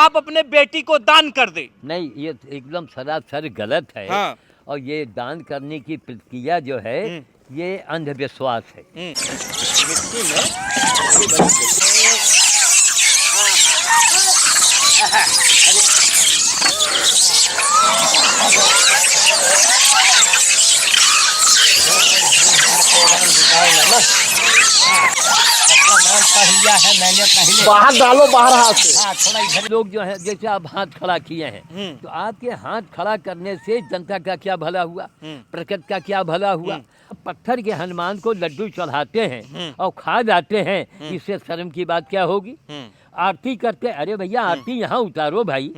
आप अपने बेटी को दान कर दे। नहीं, ये एकदम सरासर गलत है। हाँ। और ये दान करने की प्रक्रिया जो है ये अंधविश्वास है। मैंने पहले बाहर डालो, बाहर हाथ से। हाँ, थोड़ा इधर लोग जो है, जैसे आप हाथ खड़ा किए हैं, तो आपके हाथ खड़ा करने से जनता का क्या भला हुआ, प्रकृति का क्या भला हुआ। पत्थर के हनुमान को लड्डू चढ़ाते हैं और खा जाते हैं, इससे शर्म की बात क्या होगी। आरती करते, अरे भैया आरती यहाँ उतारो भाई।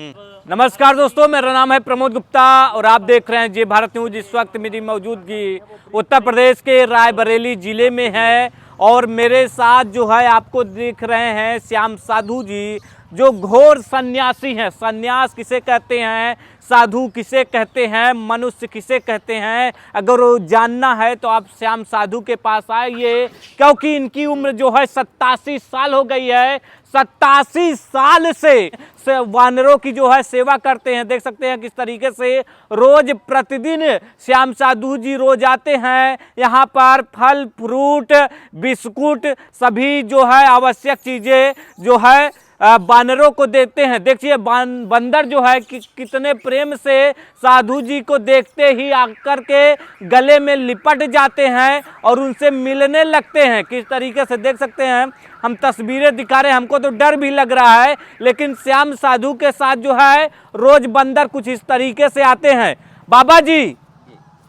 नमस्कार दोस्तों, मेरा नाम है प्रमोद गुप्ता और आप देख रहे हैं जी भारत न्यूज। इस वक्त मेरी मौजूदगी उत्तर प्रदेश के रायबरेली जिले में है और मेरे साथ जो है आपको दिख रहे हैं श्याम साधु जी, जो घोर सन्यासी हैं। सन्यास किसे कहते हैं, साधु किसे कहते हैं, मनुष्य किसे कहते हैं, अगर वो जानना है तो आप श्याम साधु के पास आइए, क्योंकि इनकी उम्र जो है 87 साल हो गई है। 87 साल से वानरों की जो है सेवा करते हैं। देख सकते हैं किस तरीके से रोज प्रतिदिन श्याम साधु जी रोज आते हैं यहाँ पर, फल फ्रूट बिस्कुट सभी जो है आवश्यक चीज़ें जो है बानरों को देते हैं। देखिए बंदर जो है कितने प्रेम से साधु जी को देखते ही आकर के गले में लिपट जाते हैं और उनसे मिलने लगते हैं। किस तरीके से देख सकते हैं, हम तस्वीरें दिखा रहे हैं, हमको तो डर भी लग रहा है, लेकिन श्याम साधु के साथ जो है रोज बंदर कुछ इस तरीके से आते हैं। बाबा जी,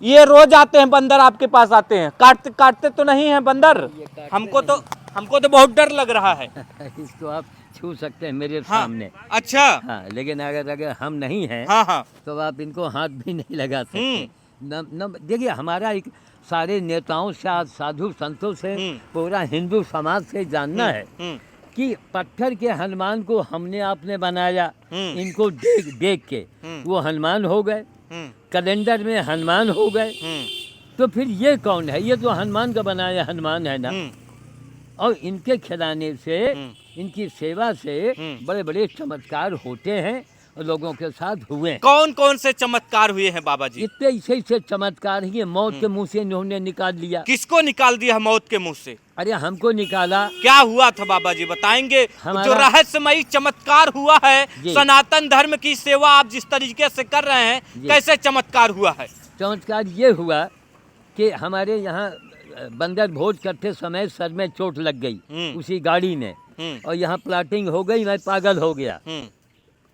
ये रोज आते हैं बंदर, आपके पास आते हैं, काटते तो नहीं है बंदर? हमको तो बहुत डर लग रहा है। इसको आप छू सकते हैं मेरे हाँ, सामने। अच्छा हाँ, लेकिन अगर हम नहीं हैं, हाँ, तो आप इनको हाथ भी नहीं लगा सकते। देखिए, हमारा एक सारे नेताओं से, साधु संतों से, पूरा हिंदू समाज से जानना है कि पत्थर के हनुमान को हमने आपने बनाया, इनको देख के वो हनुमान हो गए, कैलेंडर में हनुमान हो गए, तो फिर ये कौन है? ये तो हनुमान का बनाया हनुमान है ना। और इनके खिलाने से, इनकी सेवा से बड़े बड़े चमत्कार होते हैं और लोगों के साथ हुए। कौन कौन से चमत्कार हुए हैं बाबा जी? इतने ऐसे चमत्कार ही मौत के मुंह से इन्होंने निकाल लिया। किसको निकाल दिया मौत के मुंह से? अरे हमको निकाला। क्या हुआ था बाबा जी, बताएंगे? जो रहस्यमयी चमत्कार हुआ है, सनातन धर्म की सेवा आप जिस तरीके से कर रहे हैं, कैसे चमत्कार हुआ है? चमत्कार ये हुआ कि हमारे यहाँ बंदर भोज करते समय सर में चोट लग गई उसी गाड़ी में, और यहाँ प्लाटिंग हो गई, मैं पागल हो गया।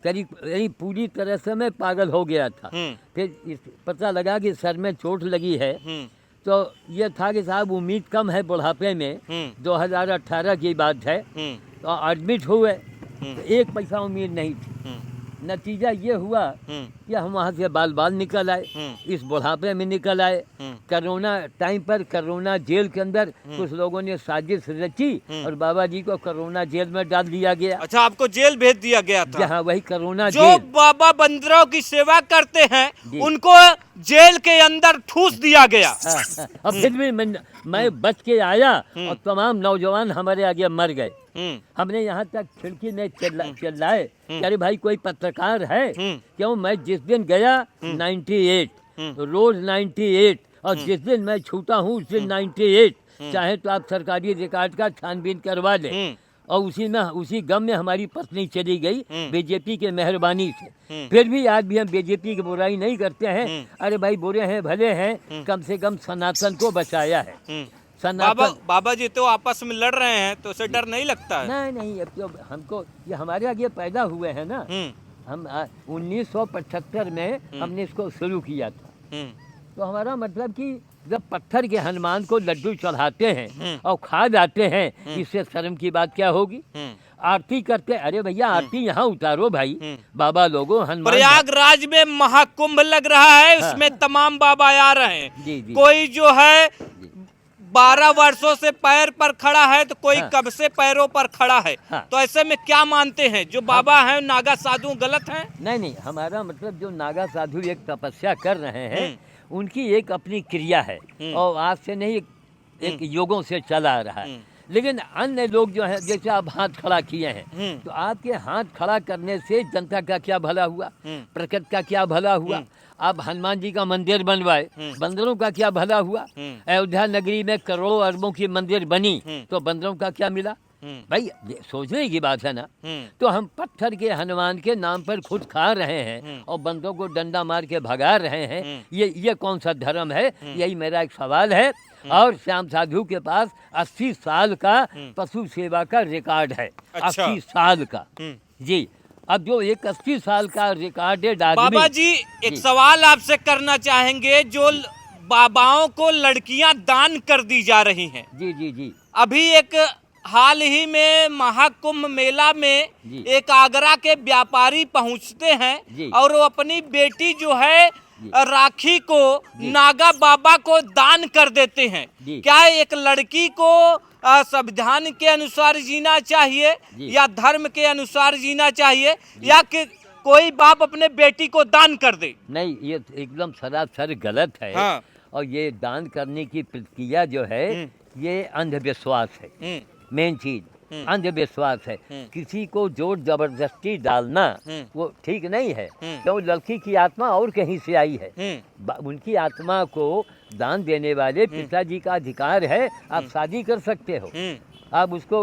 करीब पूरी तरह से मैं पागल हो गया था। फिर पता लगा कि सर में चोट लगी है, तो ये था कि साहब उम्मीद कम है बुढ़ापे में। 2018 की बात है, तो एडमिट हुए, तो एक पैसा उम्मीद नहीं थी। नतीजा ये हुआ कि हम वहाँ से बाल निकल आए, इस बुढ़ापे में निकल आए। कोरोना टाइम पर, कोरोना जेल के अंदर कुछ लोगों ने साजिश रची और बाबा जी को कोरोना जेल में डाल दिया गया। अच्छा, आपको जेल भेज दिया गया था? जहाँ वही कोरोना जो जेल। बाबा बंदरों की सेवा करते हैं उनको जेल के अंदर ठूस दिया गया। और फिर भी मैं बच के आया और तमाम नौजवान हमारे आगे मर गए। हमने यहाँ तक खिड़की में चिल्लाए, अरे भाई कोई पत्रकार है? क्यों, मैं जिस दिन गया 98 रोज 98, और जिस दिन मैं छूटा हूँ उस दिन 98। चाहे तो आप सरकारी रिकॉर्ड का छानबीन करवा लें। और उसी गम में हमारी पत्नी चली गई बीजेपी के मेहरबानी से। फिर भी आज भी हम बीजेपी की बुराई नहीं करते हैं। अरे भाई बुरे हैं भले हैं, कम से कम सनातन को बचाया है। बाबा जी तो आपस में लड़ रहे हैं, तो उसे डर नहीं लगता है? नहीं, अब तो हमको, ये हमारे आगे पैदा हुए हैं ना। हम 1975 में हमने इसको शुरू किया था। तो हमारा मतलब कि जब पत्थर के हनुमान को लड्डू चढ़ाते हैं और खा जाते हैं, इससे शर्म की बात क्या होगी। आरती करते, अरे भैया आरती यहाँ उतारो भाई। बाबा लोगों, हनुमान। प्रयागराज में महाकुंभ लग रहा है, उसमें तमाम बाबा आ रहे हैं। कोई जो है 12 वर्षों से पैर पर खड़ा है, तो कोई कब से पैरों पर खड़ा है। तो ऐसे में क्या मानते हैं, जो बाबा हैं नागा साधु गलत हैं? नहीं, हमारा मतलब जो नागा साधु एक तपस्या कर रहे हैं, उनकी एक अपनी क्रिया है और आज से नहीं, एक युगों से चला आ रहा है। लेकिन अन्य लोग जो है, जैसे आप हाथ खड़ा किए हैं, तो आपके हाथ खड़ा करने से जनता का क्या भला हुआ, प्रकृति का क्या भला हुआ। आप हनुमान जी का मंदिर बनवाए, बंदरों का क्या भला हुआ। अयोध्या नगरी में करोड़ों अरबों की मंदिर बनी, तो बंदरों का क्या मिला। भाई ये सोचने की बात है ना। तो हम पत्थर के हनुमान के नाम पर खुद खा रहे हैं और बंदों को डंडा मार के भगा रहे हैं। ये कौन सा धर्म है, यही मेरा एक सवाल है। और श्याम साधु के पास 80 साल का पशु सेवा का रिकॉर्ड है। अच्छा। 80 साल का जी। अब जो एक 80 साल का रिकॉर्डेड आदमी। बाबा जी एक सवाल आपसे करना चाहेंगे, जो बाबाओं को लड़कियां दान कर दी जा रही हैं। जी जी जी। अभी एक हाल ही में महाकुंभ मेला में एक आगरा के व्यापारी पहुंचते हैं और वो अपनी बेटी जो है राखी को नागा बाबा को दान कर देते हैं। क्या एक लड़की को संविधान के अनुसार जीना चाहिए या धर्म के अनुसार जीना चाहिए, या कि कोई बाप अपने बेटी को दान कर दे? नहीं, ये एकदम सरासर गलत है। हाँ। और ये दान करने की प्रक्रिया जो है ये अंधविश्वास है। मेन चीज अंधविश्वास है। किसी को जोर जबरदस्ती डालना वो ठीक नहीं है। तो लड़की की आत्मा और कहीं से आई है, उनकी आत्मा को दान देने वाले पिताजी का अधिकार है। आप शादी कर सकते हो, आप उसको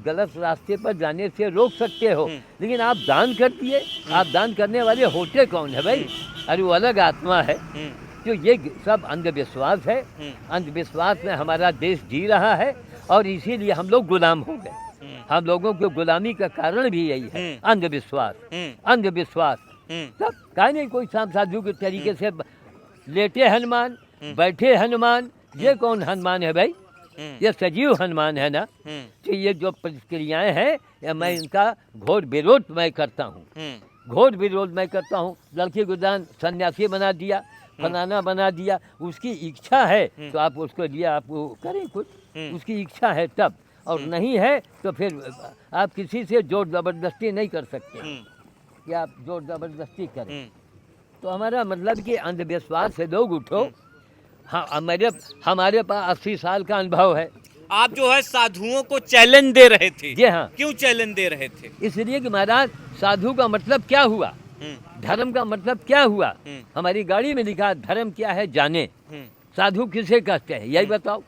गलत रास्ते पर जाने से रोक सकते हो, लेकिन आप दान कर दिए। आप दान करने वाले होते कौन है भाई? अरे वो अलग आत्मा है। तो ये सब अंधविश्वास है। अंधविश्वास में हमारा देश जी रहा है और इसीलिए हम लोग गुलाम हो गए। हम लोगों को गुलामी का कारण भी यही है, अंधविश्वास। अंधविश्वास सब कहीं नहीं। कोई शाम साधु के तरीके से लेटे हनुमान, बैठे हनुमान, ये कौन हनुमान है भाई? ये सजीव हनुमान है ना। तो ये जो प्रक्रियाएं हैं मैं इनका घोर विरोध मैं करता हूँ। घोर विरोध मैं करता हूँ। लड़की को दान सन्यासी बना दिया, फलाना बना दिया। उसकी इच्छा है तो आप उसको लिए आप वो करें कुछ, उसकी इच्छा है तब, और नहीं है तो फिर आप किसी से जोर जबरदस्ती नहीं कर सकते कि आप जोर जबरदस्ती करें। तो हमारा मतलब कि अंधविश्वास से लोग उठो। हाँ, हमारे पास 80 साल का अनुभव है। आप जो है साधुओं को चैलेंज दे रहे थे। जी हाँ। क्यों चैलेंज दे रहे थे? इसलिए कि महाराज साधु का मतलब क्या हुआ, धर्म का मतलब क्या हुआ। हमारी गाड़ी में लिखा धर्म क्या है जाने। साधु किसे कहते हैं यही बताओ।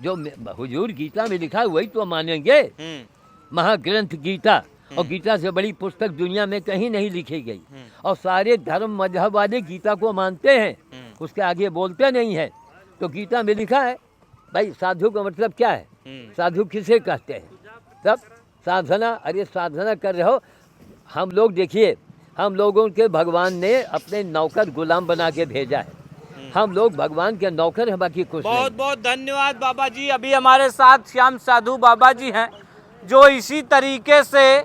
जो हुजूर गीता में लिखा है वही तो मानेंगे। महाग्रंथ गीता, और गीता से बड़ी पुस्तक दुनिया में कहीं नहीं लिखी गई। और सारे धर्म मजहब वाले गीता को मानते हैं, उसके आगे बोलते नहीं है। तो गीता में लिखा है भाई साधु का मतलब क्या है, साधु किसे कहते हैं। तब साधना, अरे साधना कर रहे हो। हम लोग देखिए, हम लोगों के भगवान ने अपने नौकर गुलाम बना के भेजा है। हम लोग भगवान के नौकर हैं, बाकी कुछ नहीं। बहुत बहुत धन्यवाद बाबा जी। अभी हमारे साथ श्याम साधु बाबा जी हैं जो इसी तरीके से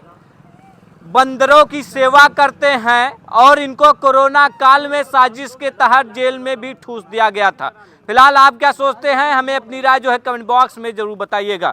बंदरों की सेवा करते हैं और इनको कोरोना काल में साजिश के तहत जेल में भी ठूस दिया गया था। फिलहाल आप क्या सोचते हैं, हमें अपनी राय जो है कमेंट बॉक्स में जरूर बताइएगा।